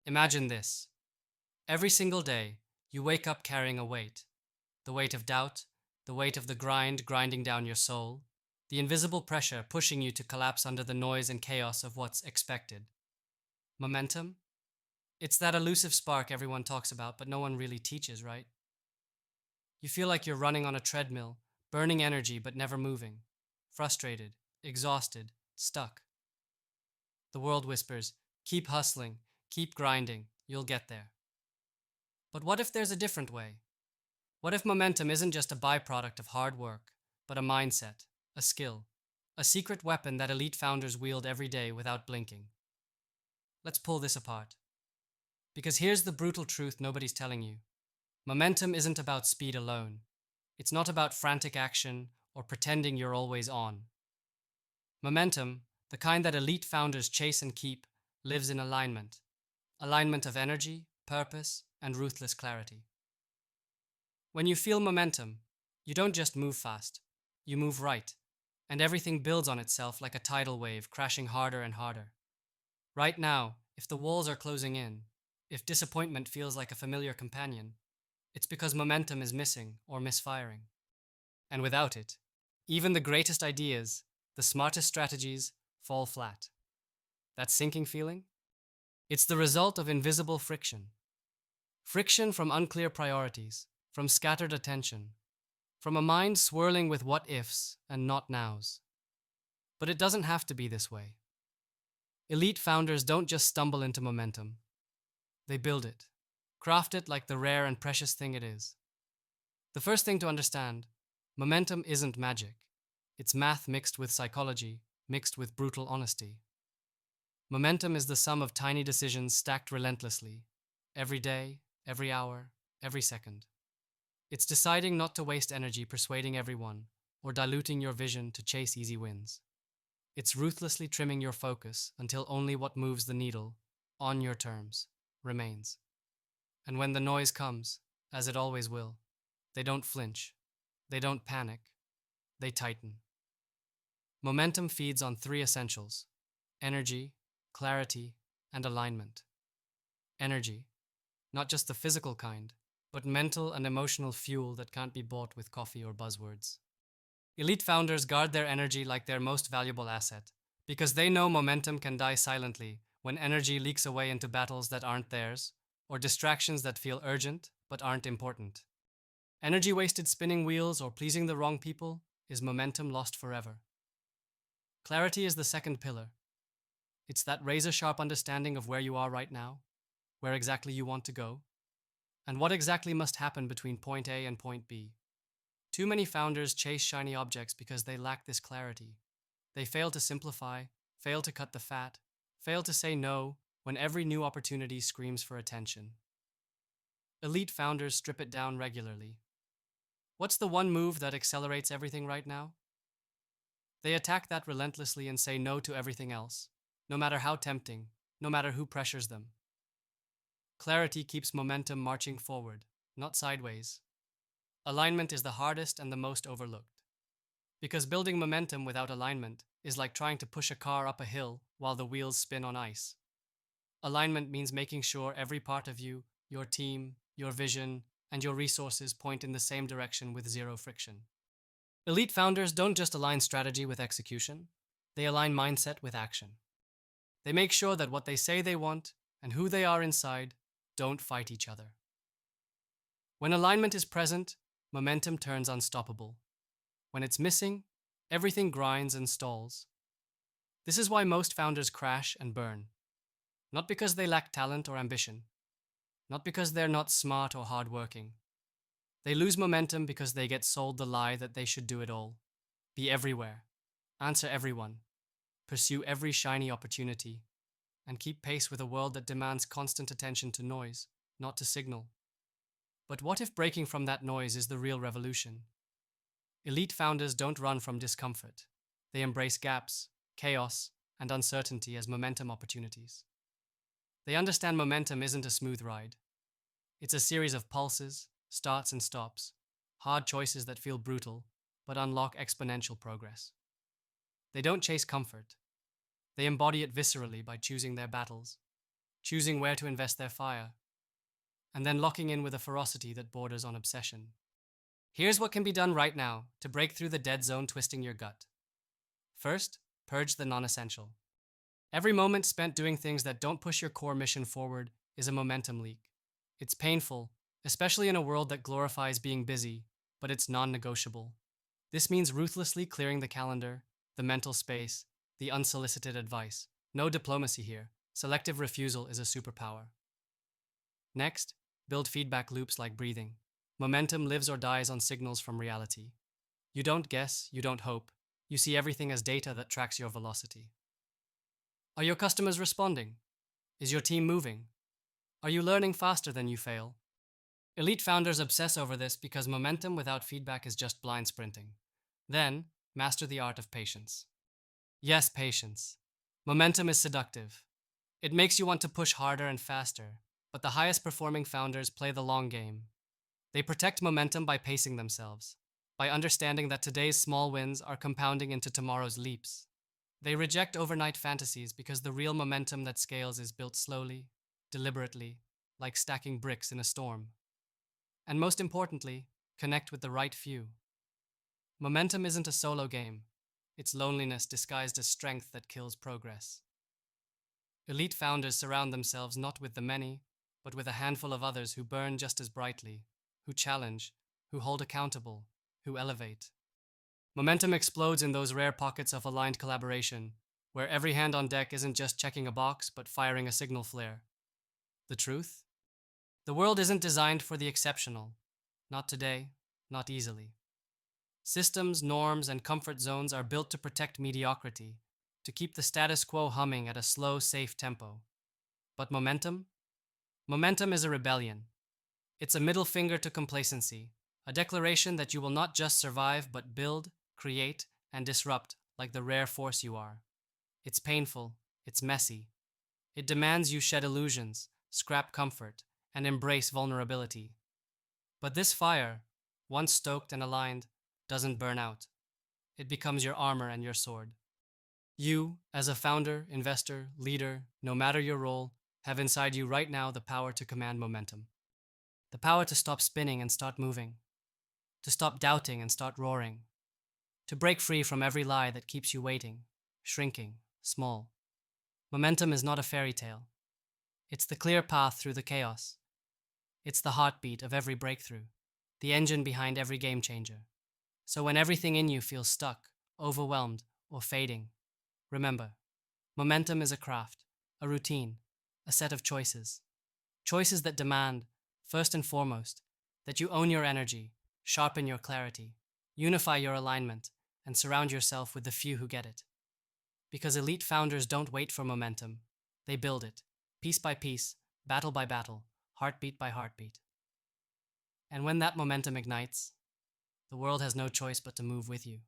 Imagine this. Every single day, you wake up carrying a weight. The weight of doubt, the weight of the grind grinding down your soul, the invisible pressure pushing you to collapse under the noise and chaos of what's expected. Momentum? It's that elusive spark everyone talks about, but no one really teaches, right? You feel like you're running on a treadmill, burning energy but never moving, frustrated, exhausted, stuck. The world whispers, keep hustling, keep grinding, you'll get there. But what if there's a different way? What if momentum isn't just a byproduct of hard work, but a mindset, a skill, a secret weapon that elite founders wield every day without blinking? Let's pull this apart. Because here's the brutal truth nobody's telling you. Momentum isn't about speed alone. It's not about frantic action or pretending you're always on. Momentum, the kind that elite founders chase and keep, lives in alignment. Alignment of energy, purpose, and ruthless clarity. When you feel momentum, you don't just move fast, you move right, and everything builds on itself like a tidal wave, crashing harder and harder. Right now, if the walls are closing in, if disappointment feels like a familiar companion, it's because momentum is missing or misfiring. And without it, even the greatest ideas, the smartest strategies, fall flat. That sinking feeling? It's the result of invisible friction. Friction from unclear priorities, from scattered attention, from a mind swirling with what ifs and not nows. But it doesn't have to be this way. Elite founders don't just stumble into momentum. They build it, craft it like the rare and precious thing it is. The first thing to understand, momentum isn't magic. It's math mixed with psychology, mixed with brutal honesty. Momentum is the sum of tiny decisions stacked relentlessly, every day, every hour, every second. It's deciding not to waste energy persuading everyone or diluting your vision to chase easy wins. It's ruthlessly trimming your focus until only what moves the needle, on your terms, remains. And when the noise comes, as it always will, they don't flinch, they don't panic, they tighten. Momentum feeds on three essentials: energy, clarity, and alignment. Energy, not just the physical kind, but mental and emotional fuel that can't be bought with coffee or buzzwords. Elite founders guard their energy like their most valuable asset, because they know momentum can die silently when energy leaks away into battles that aren't theirs, or distractions that feel urgent but aren't important. Energy wasted spinning wheels or pleasing the wrong people is momentum lost forever. Clarity is the second pillar. It's that razor-sharp understanding of where you are right now, where exactly you want to go, and what exactly must happen between point A and point B. Too many founders chase shiny objects because they lack this clarity. They fail to simplify, fail to cut the fat, fail to say no when every new opportunity screams for attention. Elite founders strip it down regularly. What's the one move that accelerates everything right now? They attack that relentlessly and say no to everything else, no matter how tempting, no matter who pressures them. Clarity keeps momentum marching forward, not sideways. Alignment is the hardest and the most overlooked. Because building momentum without alignment is like trying to push a car up a hill while the wheels spin on ice. Alignment means making sure every part of you, your team, your vision, and your resources point in the same direction with zero friction. Elite founders don't just align strategy with execution, they align mindset with action. They make sure that what they say they want and who they are inside don't fight each other. When alignment is present, momentum turns unstoppable. When it's missing, everything grinds and stalls. This is why most founders crash and burn. Not because they lack talent or ambition. Not because they're not smart or hardworking. They lose momentum because they get sold the lie that they should do it all. Be everywhere. Answer everyone. Pursue every shiny opportunity. And keep pace with a world that demands constant attention to noise, not to signal. But what if breaking from that noise is the real revolution? Elite founders don't run from discomfort. They embrace gaps, chaos, and uncertainty as momentum opportunities. They understand momentum isn't a smooth ride. It's a series of pulses, starts and stops, hard choices that feel brutal, but unlock exponential progress. They don't chase comfort. They embody it viscerally by choosing their battles, choosing where to invest their fire, and then locking in with a ferocity that borders on obsession. Here's what can be done right now to break through the dead zone twisting your gut. First, purge the non essential. Every moment spent doing things that don't push your core mission forward is a momentum leak. It's painful, especially in a world that glorifies being busy, but it's non negotiable. This means ruthlessly clearing the calendar, the mental space, the unsolicited advice. No diplomacy here. Selective refusal is a superpower. Next, build feedback loops like breathing. Momentum lives or dies on signals from reality. You don't guess, you don't hope. You see everything as data that tracks your velocity. Are your customers responding? Is your team moving? Are you learning faster than you fail? Elite founders obsess over this because momentum without feedback is just blind sprinting. Then, master the art of patience. Yes, patience. Momentum is seductive. It makes you want to push harder and faster, but the highest performing founders play the long game. They protect momentum by pacing themselves, by understanding that today's small wins are compounding into tomorrow's leaps. They reject overnight fantasies because the real momentum that scales is built slowly, deliberately, like stacking bricks in a storm. And most importantly, connect with the right few. Momentum isn't a solo game. It's loneliness disguised as strength that kills progress. Elite founders surround themselves not with the many, but with a handful of others who burn just as brightly, who challenge, who hold accountable, who elevate. Momentum explodes in those rare pockets of aligned collaboration, where every hand on deck isn't just checking a box, but firing a signal flare. The truth? The world isn't designed for the exceptional. Not today, not easily. Systems, norms, and comfort zones are built to protect mediocrity, to keep the status quo humming at a slow, safe tempo. But momentum? Momentum is a rebellion. It's a middle finger to complacency, a declaration that you will not just survive, but build, create, and disrupt like the rare force you are. It's painful, it's messy. It demands you shed illusions, scrap comfort, and embrace vulnerability. But this fire, once stoked and aligned, doesn't burn out. It becomes your armor and your sword. You, as a founder, investor, leader, no matter your role, have inside you right now the power to command momentum. The power to stop spinning and start moving. To stop doubting and start roaring. To break free from every lie that keeps you waiting, shrinking, small. Momentum is not a fairy tale. It's the clear path through the chaos. It's the heartbeat of every breakthrough, the engine behind every game changer. So when everything in you feels stuck, overwhelmed, or fading, remember, momentum is a craft, a routine, a set of choices. Choices that demand, first and foremost, that you own your energy, sharpen your clarity, unify your alignment, and surround yourself with the few who get it. Because elite founders don't wait for momentum, they build it, piece by piece, battle by battle, heartbeat by heartbeat. And when that momentum ignites, the world has no choice but to move with you.